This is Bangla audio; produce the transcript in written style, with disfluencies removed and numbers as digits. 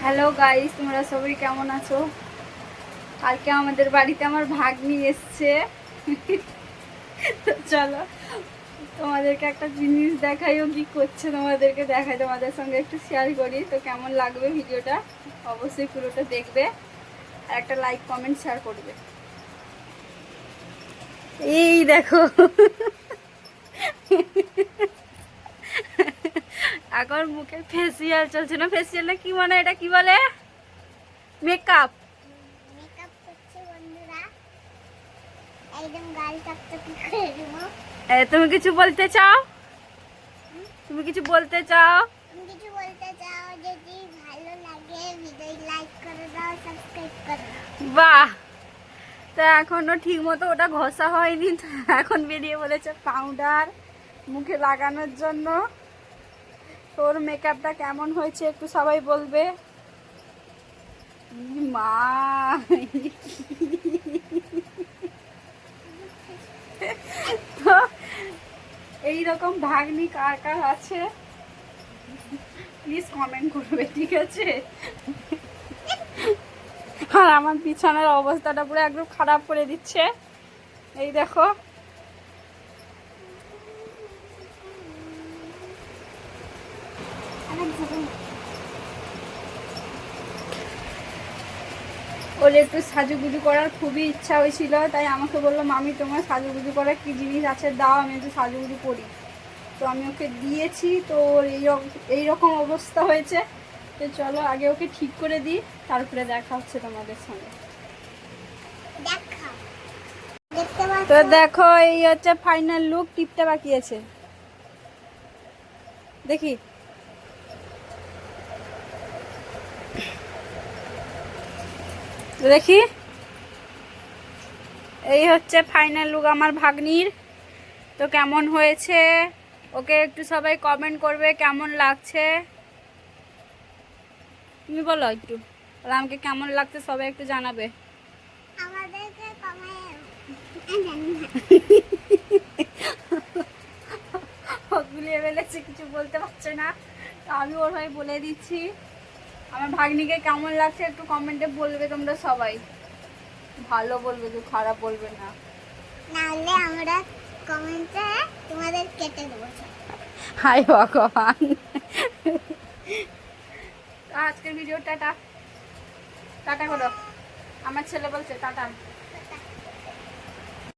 হ্যালো গাইস, তোমরা সবাই কেমন আছো? কালকে আমাদের বাড়িতে আমার ভাগ্নি এসছে। তো চলো তোমাদেরকে একটা জিনিস দেখাইও, কি করছে তোমাদেরকে দেখাই, তোমাদের সঙ্গে একটু শেয়ার করি। তো কেমন লাগবে ভিডিওটা অবশ্যই পুরোটা দেখবে, আর একটা লাইক কমেন্ট শেয়ার করবে। এই দেখো, এখন মুখে ফেসিয়াল চলছে না, ফেসিয়াল না কি মানে, এটা কি বলে, মেকআপ। মেকআপ করছে বন্ধুরা, একদম গাল টকটকে করে দেবো। তুমি কিছু বলতে চাও? তুমি কিছু বলতে চাও? তুমি কিছু বলতে চাও? যদি ভালো লাগে ভিডিও লাইক করে দাও, সাবস্ক্রাইব করে দাও। বাহ, তা এখনো ঠিক মতো ওটা ঘষা হয়নি, তো এখন বেরিয়ে বলেছে পাউডার মুখে লাগানোর জন্য। তোর মেকআপটা কেমন হয়েছে একটু সবাই বলবে। মা, তো এইরকম ভাগ্নি কার কার আছে প্লিজ কমেন্ট করবে, ঠিক আছে? আর আমার পিছনের অবস্থাটা পুরো একদম খারাপ করে দিচ্ছে। এই দেখো, ওর একটু সাজুগুজু করার খুবই ইচ্ছা হয়েছিল, তাই আমাকে বললো মামি তোমার সাজুগুজু করার কি জিনিস আছে দাও, আমি একটু সাজুগুজু করি। তো আমি ওকে দিয়েছি, তো ওর এইরকম অবস্থা হয়েছে। তো চলো আগে ওকে ঠিক করে দিই, তারপরে দেখা হচ্ছে তোমাদের সঙ্গে। তো দেখো, এই হচ্ছে ফাইনাল লুক। টিপটা বাকি আছে, দেখি। দেখি, এই হচ্ছে ফাইনাল লুক আমার ভাগ্নির। তো কেমন হয়েছে ওকে একটু সবাই কমেন্ট করবে, কেমন লাগছে তুমি বলো একটু, তাহলে আমাকে কেমন লাগছে সবাই একটু জানাবে। আমাদেরকে গুলিয়ে ফেলেছে, কিছু বলতে পারছে না, তো আমি ওর ভাই বলে দিচ্ছি। আমার ভাগ্নিকে কেমন লাগছে একটু কমেন্টে বলবে তোমরা সবাই, ভালো বলবে, তো খারাপ বলবে না। নাহলে আমরা কমেন্টে তোমাদের কেটে দেবো। হাই ভগবান। আজকের ভিডিও টাটা টাটা করো, আমার ছেলে বলছে টাটা।